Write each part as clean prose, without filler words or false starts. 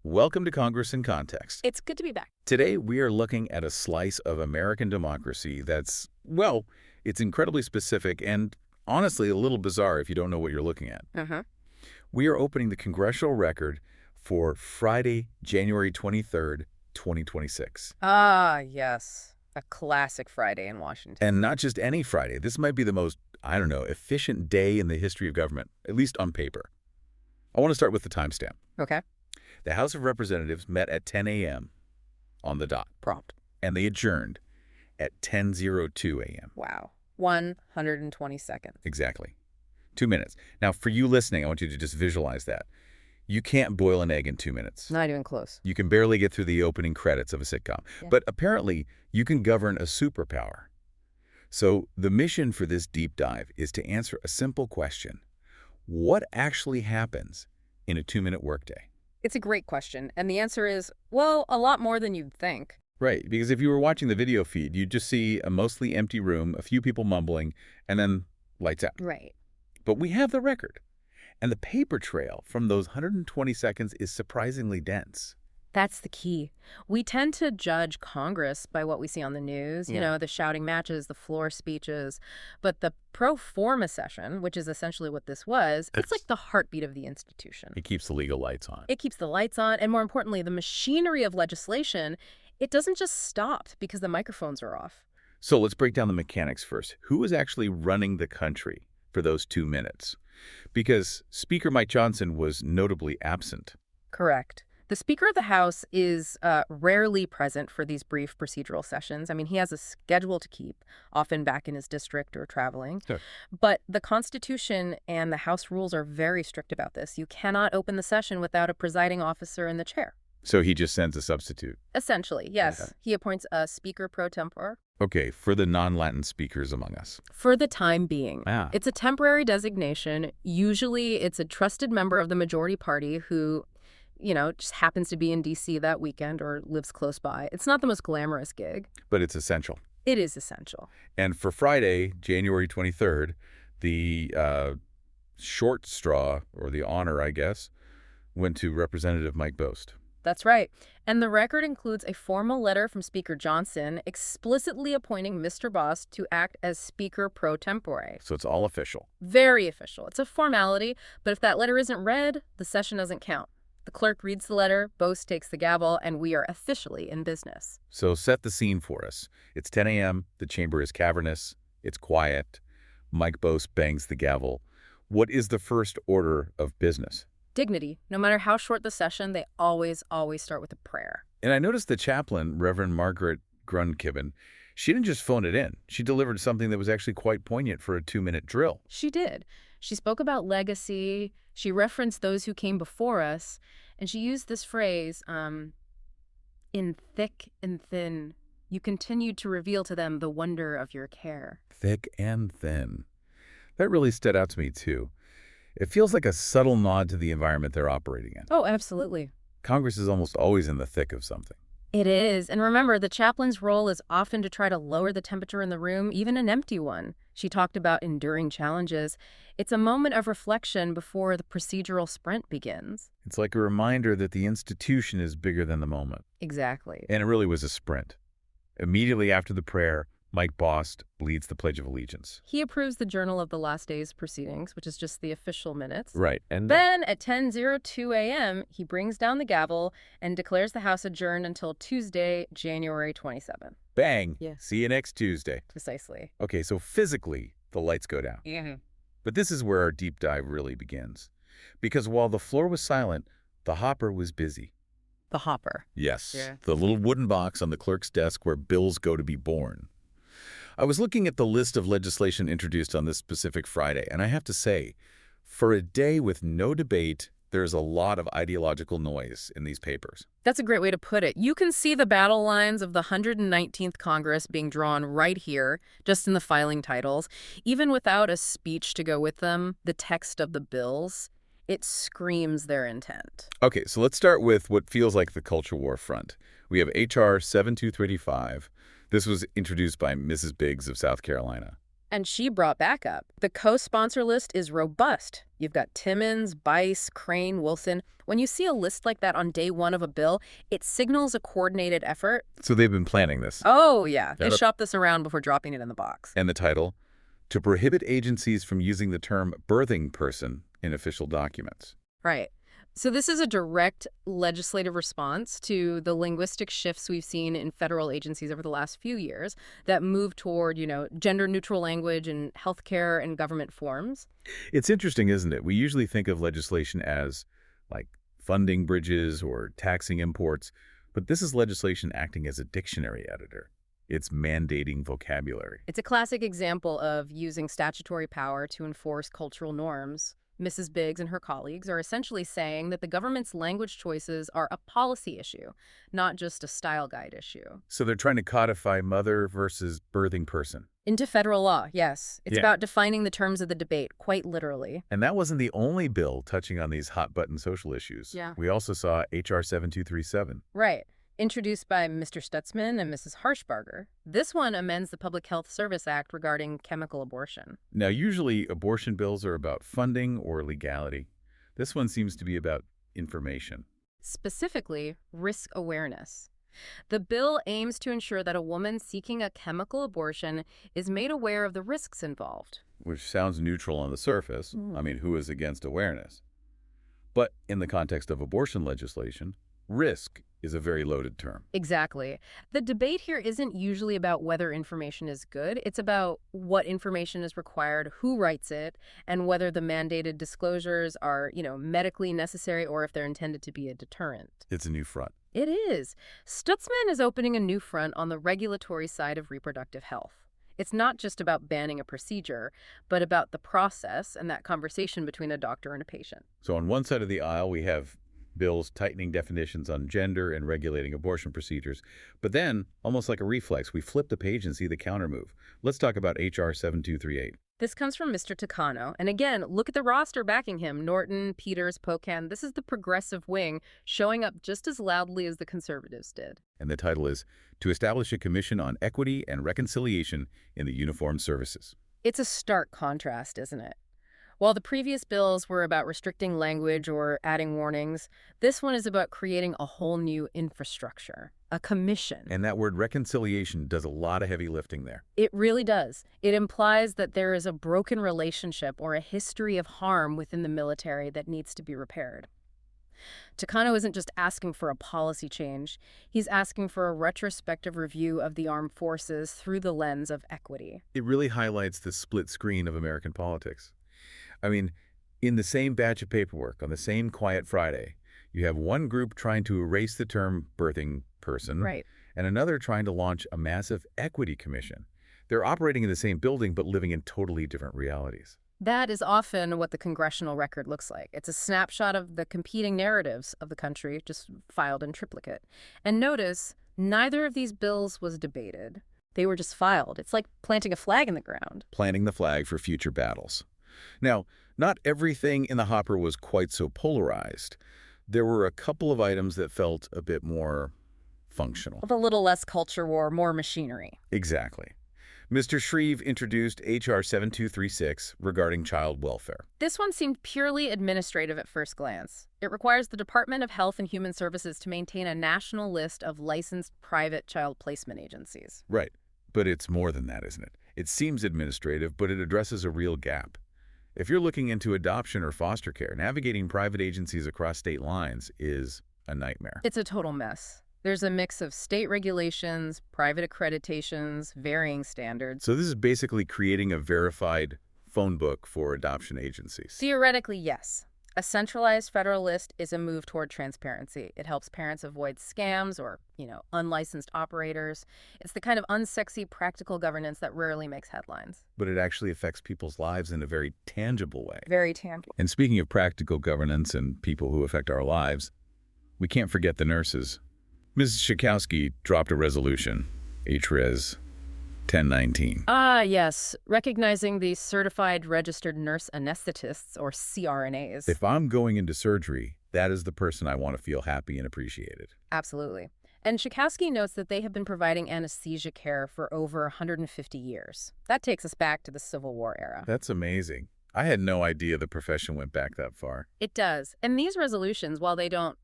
Welcome to Congress in Context. It's good to be back. Today, we are looking at a slice of American democracy that's, well, it's incredibly specific and honestly a little bizarre if you don't know what you're looking at. We are opening the congressional record for Friday, January 23rd, 2026. Ah, yes. A classic Friday in Washington. And not just any Friday. This might be the most, I don't know, efficient day in the history of government, at least on paper. I want to start with the timestamp. Okay. The House of Representatives met at 10 a.m. on the dot. Prompt. And they adjourned at 10:02 a.m. Wow. 120 seconds. Exactly. 2 minutes. Now, for you listening, I want you to just visualize that. You can't boil an egg in 2 minutes. Not even close. You can barely get through the opening credits of a sitcom. Yeah. But apparently, you can govern a superpower. So the mission for this deep dive is to answer a simple question. What actually happens in a 2-minute workday? It's a great question. And the answer is, well, a lot more than you'd think. Right, because if you were watching the video feed, you'd just see a mostly empty room, a few people mumbling, and then lights out. Right. But we have the record. And the paper trail from those 120 seconds is surprisingly dense. That's the key. We tend to judge Congress by what we see on the news, you know, the shouting matches, the floor speeches. But the pro forma session, which is essentially what this was, it's like the heartbeat of the institution. It keeps the legal lights on. It keeps the lights on. And more importantly, the machinery of legislation, it doesn't just stop because the microphones are off. So let's break down the mechanics first. Who is actually running the country for those 2 minutes? Because Speaker Mike Johnson was notably absent. Correct. The Speaker of the House is rarely present for these brief procedural sessions. I mean, he has a schedule to keep, often back in his district or traveling. Sure. But the Constitution and the House rules are very strict about this. You cannot open the session without a presiding officer in the chair. So he just sends a substitute. Essentially, yes. Okay. He appoints a Speaker pro tempore. Okay, for the non-Latin speakers among us. For the time being. Ah. It's a temporary designation. Usually it's a trusted member of the majority party who, you know, just happens to be in D.C. that weekend or lives close by. It's not the most glamorous gig. But it's essential. It is essential. And for Friday, January 23rd, the short straw, or the honor, I guess, went to Representative Mike Bost. That's right. And the record includes a formal letter from Speaker Johnson explicitly appointing Mr. Bost to act as Speaker pro tempore. So it's all official. Very official. It's a formality, but if that letter isn't read, the session doesn't count. The clerk reads the letter, Bost takes the gavel, and we are officially in business. So set the scene for us. It's 10 a.m., the chamber is cavernous, it's quiet, Mike Bost bangs the gavel. What is the first order of business? Dignity. No matter how short the session, they always start with a prayer. And I noticed the chaplain, Reverend Margaret Grunkibben, she didn't just phone it in. She delivered something that was actually quite poignant for a 2-minute drill. She did. She spoke about legacy. She referenced those who came before us. And she used this phrase, in thick and thin, you continued to reveal to them the wonder of your care. Thick and thin. That really stood out to me, too. It feels like a subtle nod to the environment they're operating in. Oh, absolutely. Congress is almost always in the thick of something. It is. And remember, the chaplain's role is often to try to lower the temperature in the room, even an empty one. She talked about enduring challenges. It's a moment of reflection before the procedural sprint begins. It's like a reminder that the institution is bigger than the moment. Exactly. And it really was a sprint. Immediately after the prayer, Mike Bost leads the Pledge of Allegiance. He approves the Journal of the Last Day's proceedings, which is just the official minutes. Right. And Then at 10:02 a.m., he brings down the gavel and declares the House adjourned until Tuesday, January 27th. bang, Yeah. see you next Tuesday. Precisely. Okay, so physically, the lights go down. But this is where our deep dive really begins. Because while the floor was silent, the hopper was busy. The hopper. Yes, Yeah. the little wooden box on the clerk's desk where bills go to be born. I was looking at the list of legislation introduced on this specific Friday, and I have to say, for a day with no debate, there's a lot of ideological noise in these papers. That's a great way to put it. You can see the battle lines of the 119th Congress being drawn right here, just in the filing titles. Even without a speech to go with them, the text of the bills, it screams their intent. Okay, so let's start with what feels like the culture war front. We have H.R. 7235. This was introduced by Mrs. Biggs of South Carolina. And she brought back up. The co-sponsor list is robust. You've got Timmons, Bice, Crane, Wilson. When you see a list like that on day one of a bill, it signals a coordinated effort. So they've been planning this. Oh, yeah. They shopped this around before dropping it in the box. And the title? To prohibit agencies from using the term birthing person in official documents. Right. So this is a direct legislative response to the linguistic shifts we've seen in federal agencies over the last few years that move toward, gender-neutral language in healthcare and government forms. It's interesting, isn't it? We usually think of legislation as, like, funding bridges or taxing imports, but this is legislation acting as a dictionary editor. It's mandating vocabulary. It's a classic example of using statutory power to enforce cultural norms. Mrs. Biggs and her colleagues are essentially saying that the government's language choices are a policy issue, not just a style guide issue. So they're trying to codify mother versus birthing person. Into federal law, yes. It's about defining the terms of the debate, quite literally. And that wasn't the only bill touching on these hot-button social issues. Yeah. We also saw H.R. 7237. Right. Introduced by Mr. Stutzman and Mrs. Harshbarger. This one amends the Public Health Service Act regarding chemical abortion. Now, usually abortion bills are about funding or legality. This one seems to be about information. Specifically, risk awareness. The bill aims to ensure that a woman seeking a chemical abortion is made aware of the risks involved. Which sounds neutral on the surface. I mean, who is against awareness? But in the context of abortion legislation, risk is a very loaded term. Exactly. The debate here isn't usually about whether information is good. It's about what information is required, who writes it, and whether the mandated disclosures are, medically necessary or if they're intended to be a deterrent. It's a new front. It is. Stutzman is opening a new front on the regulatory side of reproductive health. It's not just about banning a procedure, but about the process and that conversation between a doctor and a patient. So on one side of the aisle, we have bills tightening definitions on gender and regulating abortion procedures. But then, almost like a reflex, we flip the page and see the countermove. Let's talk about H.R. 7238. This comes from Mr. Takano. And again, look at the roster backing him. Norton, Peters, Pocan. This is the progressive wing showing up just as loudly as the conservatives did. And the title is To Establish a Commission on Equity and Reconciliation in the Uniformed Services. It's a stark contrast, isn't it? While the previous bills were about restricting language or adding warnings, this one is about creating a whole new infrastructure, a commission. And that word reconciliation does a lot of heavy lifting there. It really does. It implies that there is a broken relationship or a history of harm within the military that needs to be repaired. Takano isn't just asking for a policy change. He's asking for a retrospective review of the armed forces through the lens of equity. It really highlights the split screen of American politics. I mean, in the same batch of paperwork, on the same Quiet Friday, you have one group trying to erase the term birthing person, right, and another trying to launch a massive equity commission. They're operating in the same building, but living in totally different realities. That is often what the congressional record looks like. It's a snapshot of the competing narratives of the country, just filed in triplicate. And notice, neither of these bills was debated. They were just filed. It's like planting a flag in the ground. Planting the flag for future battles. Now, not everything in the hopper was quite so polarized. There were a couple of items that felt a bit more functional. With a little less culture war, more machinery. Exactly. Mr. Shreve introduced H.R. 7236 regarding child welfare. This one seemed purely administrative at first glance. It requires the Department of Health and Human Services to maintain a national list of licensed private child placement agencies. Right. But it's more than that, isn't it? It seems administrative, but it addresses a real gap. If you're looking into adoption or foster care, navigating private agencies across state lines is a nightmare. It's a total mess. There's a mix of state regulations, private accreditations, varying standards. So this is basically creating a verified phone book for adoption agencies. Theoretically, yes. A centralized federal list is a move toward transparency. It helps parents avoid scams or, unlicensed operators. It's the kind of unsexy practical governance that rarely makes headlines. But it actually affects people's lives in a very tangible way. Very tangible. And speaking of practical governance and people who affect our lives, we can't forget the nurses. Mrs. Schakowsky dropped a resolution, HRES 1019. Ah, yes. Recognizing the Certified Registered Nurse Anesthetists, or CRNAs. If I'm going into surgery, that is the person I want to feel happy and appreciated. Absolutely. And Schakowsky notes that they have been providing anesthesia care for over 150 years. That takes us back to the Civil War era. That's amazing. I had no idea the profession went back that far. It does. And these resolutions, while they don't,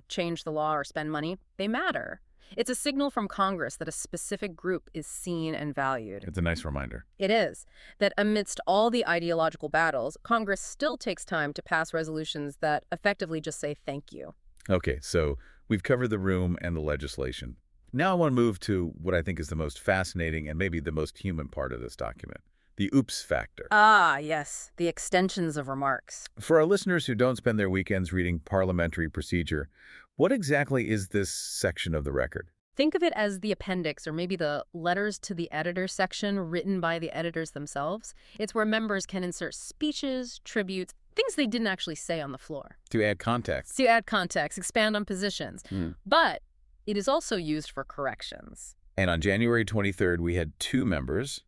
change the law or spend money, they matter. It's a signal from Congress that a specific group is seen and valued. It's a nice reminder. It is. That amidst all the ideological battles, Congress still takes time to pass resolutions that effectively just say thank you. Okay, so we've covered the room and the legislation. Now I want to move to what I think is the most fascinating and maybe the most human part of this document, the oops factor. Ah, yes, the extensions of remarks. For our listeners who don't spend their weekends reading parliamentary procedure, what exactly is this section of the record? Think of it as the appendix, or maybe the letters to the editor section written by the editors themselves. It's where members can insert speeches, tributes, things they didn't actually say on the floor. To add context. To add context, expand on positions. But it is also used for corrections. And on January 23rd, we had two members,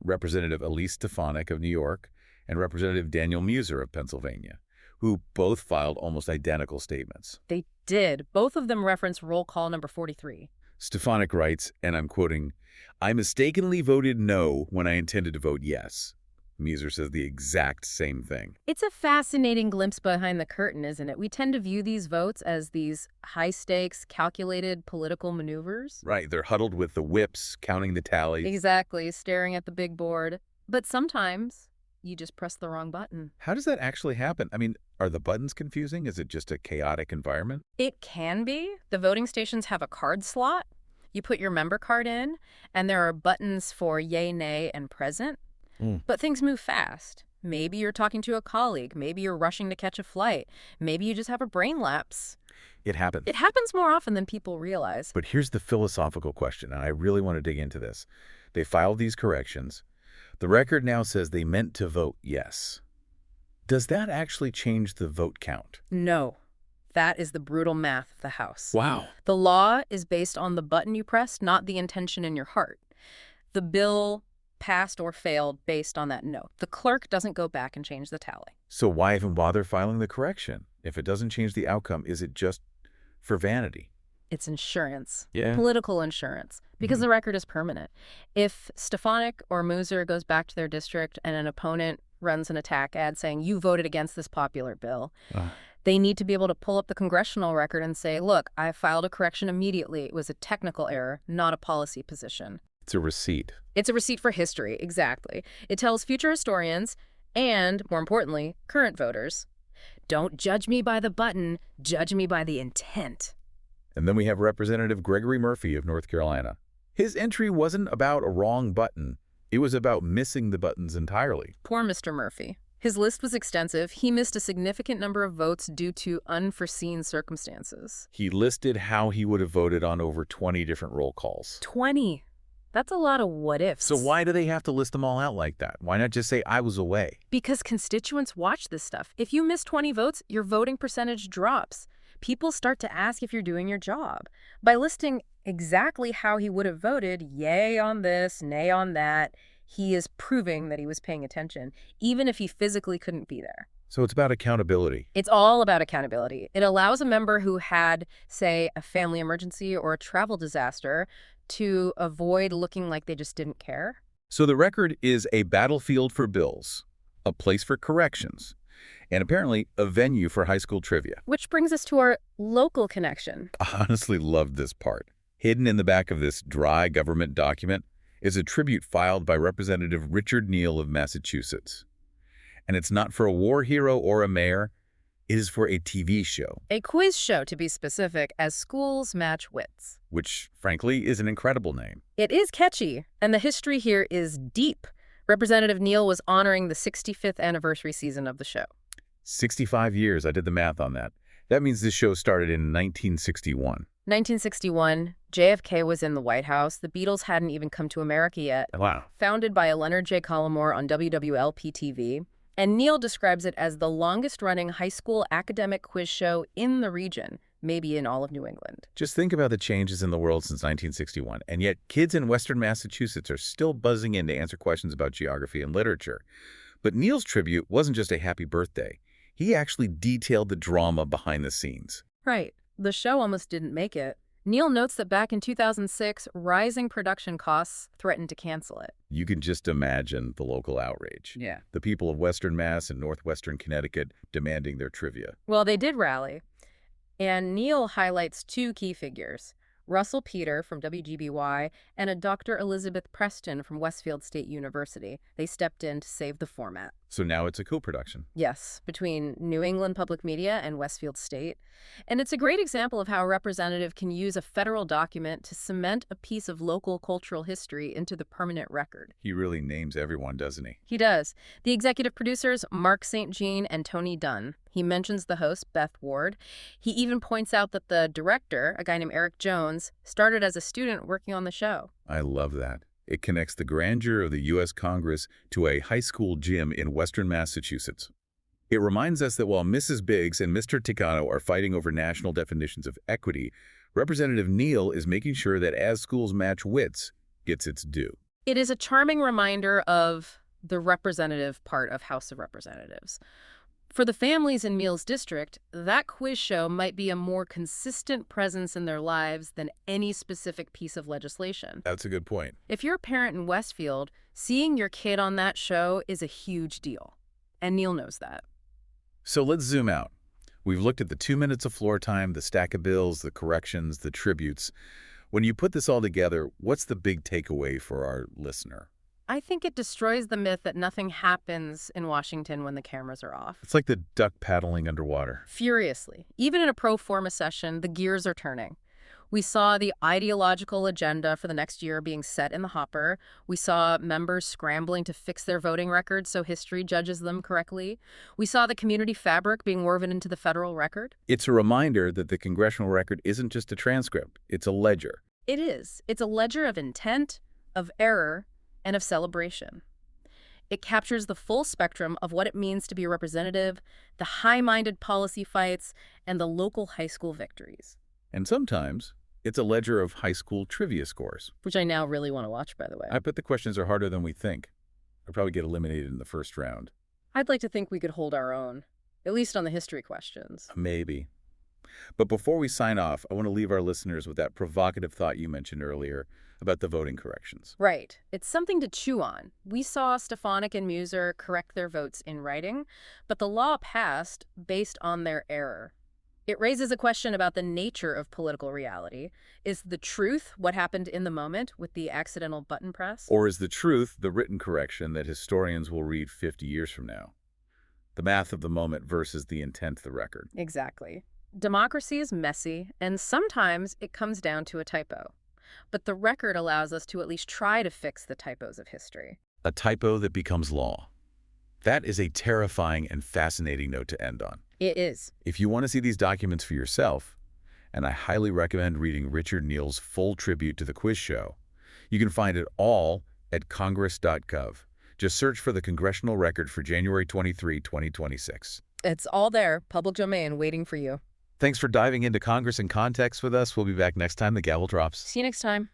Representative Elise Stefanik of New York and Representative Daniel Muser of Pennsylvania, who both filed almost identical statements. They did. Both of them reference roll call number 43. Stefanik writes, and I'm quoting, "I mistakenly voted no when I intended to vote yes." Muser says the exact same thing. It's a fascinating glimpse behind the curtain, isn't it? We tend to view these votes as these high-stakes, calculated political maneuvers. Right, they're huddled with the whips, counting the tallies. Exactly, staring at the big board. But sometimes you just press the wrong button. How does that actually happen? I mean, are the buttons confusing? Is it just a chaotic environment? It can be. The voting stations have a card slot. You put your member card in, and there are buttons for yay, nay, and present. But things move fast. Maybe you're talking to a colleague. Maybe you're rushing to catch a flight. Maybe you just have a brain lapse. It happens. It happens more often than people realize. But here's the philosophical question, and I really want to dig into this. They filed these corrections. The record now says they meant to vote yes. Does that actually change the vote count? No. That is the brutal math of the House. Wow. The law is based on the button you pressed, not the intention in your heart. The bill passed or failed based on that note. The clerk doesn't go back and change the tally. So why even bother filing the correction? If it doesn't change the outcome, is it just for vanity? It's insurance. Yeah. Political insurance. Because the record is permanent. If Stefanik or Muser goes back to their district and an opponent runs an attack ad saying, you voted against this popular bill, they need to be able to pull up the congressional record and say, look, I filed a correction immediately. It was a technical error, not a policy position. It's a receipt. It's a receipt for history, exactly. It tells future historians and, more importantly, current voters, don't judge me by the button, judge me by the intent. And then we have Representative Gregory Murphy of North Carolina. His entry wasn't about a wrong button. It was about missing the buttons entirely. Poor Mr. Murphy. His list was extensive. He missed a significant number of votes due to unforeseen circumstances. He listed how he would have voted on over 20 different roll calls. 20. That's a lot of what-ifs. So why do they have to list them all out like that? Why not just say, I was away? Because constituents watch this stuff. If you miss 20 votes, your voting percentage drops. People start to ask if you're doing your job. By listing exactly how he would have voted, yay on this, nay on that, he is proving that he was paying attention, even if he physically couldn't be there. So it's about accountability. It's all about accountability. It allows a member who had, say, a family emergency or a travel disaster to avoid looking like they just didn't care. So the record is a battlefield for bills, a place for corrections, and apparently a venue for high school trivia. Which brings us to our local connection. I honestly loved this part. Hidden in the back of this dry government document is a tribute filed by Representative Richard Neal of Massachusetts. And it's not for a war hero or a mayor. It is for a TV show. A quiz show, to be specific, as Schools Match Wits. Which, frankly, is an incredible name. It is catchy, and the history here is deep. Representative Neal was honoring the 65th anniversary season of the show. 65 years, I did the math on that. That means this show started in 1961. 1961, JFK was in the White House. The Beatles hadn't even come to America yet. Wow. Founded by Leonard J. Collymore on WWLP-TV. And Neal describes it as the longest-running high school academic quiz show in the region, maybe in all of New England. Just think about the changes in the world since 1961, and yet kids in Western Massachusetts are still buzzing in to answer questions about geography and literature. But Neal's tribute wasn't just a happy birthday. He actually detailed the drama behind the scenes. Right. The show almost didn't make it. Neil notes that back in 2006, rising production costs threatened to cancel it. You can just imagine the local outrage. Yeah. The people of Western Mass and Northwestern Connecticut demanding their trivia. Well, they did rally. And Neil highlights two key figures, Russell Peter from WGBY and a Dr. Elizabeth Preston from Westfield State University. They stepped in to save the format. So now it's a co-production. Yes, between New England Public Media and Westfield State. And it's a great example of how a representative can use a federal document to cement a piece of local cultural history into the permanent record. He really names everyone, doesn't he? He does. The executive producers, Mark St. Jean and Tony Dunn. He mentions the host, Beth Ward. He even points out that the director, a guy named Eric Jones, started as a student working on the show. I love that. It connects the grandeur of the U.S. Congress to a high school gym in Western Massachusetts. It reminds us that while Mrs. Biggs and Mr. Ticano are fighting over national definitions of equity, Representative Neal is making sure that As Schools Match Wits gets its due. It is a charming reminder of the representative part of House of Representatives. For the families in Neal's district, that quiz show might be a more consistent presence in their lives than any specific piece of legislation. That's a good point. If you're a parent in Westfield, seeing your kid on that show is a huge deal. And Neal knows that. So let's zoom out. We've looked at the 2 minutes of floor time, the stack of bills, the corrections, the tributes. When you put this all together, what's the big takeaway for our listener? I think it destroys the myth that nothing happens in Washington when the cameras are off. It's like the duck paddling underwater. Furiously. Even in a pro forma session, the gears are turning. We saw the ideological agenda for the next year being set in the hopper. We saw members scrambling to fix their voting records so history judges them correctly. We saw the community fabric being woven into the federal record. It's a reminder that the congressional record isn't just a transcript. It's a ledger. It is. It's a ledger of intent, of error, and of celebration. It captures the full spectrum of what it means to be a representative, the high-minded policy fights, and the local high school victories. And sometimes it's a ledger of high school trivia scores. Which I now really want to watch, by the way. I bet the questions are harder than we think. I'll probably get eliminated in the first round. I'd like to think we could hold our own, at least on the history questions. Maybe. But before we sign off, I want to leave our listeners with that provocative thought you mentioned earlier about the voting corrections. Right. It's something to chew on. We saw Stefanik and Muser correct their votes in writing, but the law passed based on their error. It raises a question about the nature of political reality. Is the truth what happened in the moment with the accidental button press? Or is the truth the written correction that historians will read 50 years from now? The math of the moment versus the intent of the record. Exactly. Democracy is messy, and sometimes it comes down to a typo. But the record allows us to at least try to fix the typos of history. A typo that becomes law. That is a terrifying and fascinating note to end on. It is. If you want to see these documents for yourself, and I highly recommend reading Richard Neal's full tribute to the quiz show, you can find it all at congress.gov. Just search for the Congressional record for January 23, 2026. It's all there, public domain, waiting for you. Thanks for diving into Congress in context with us. We'll be back next time the gavel drops. See you next time.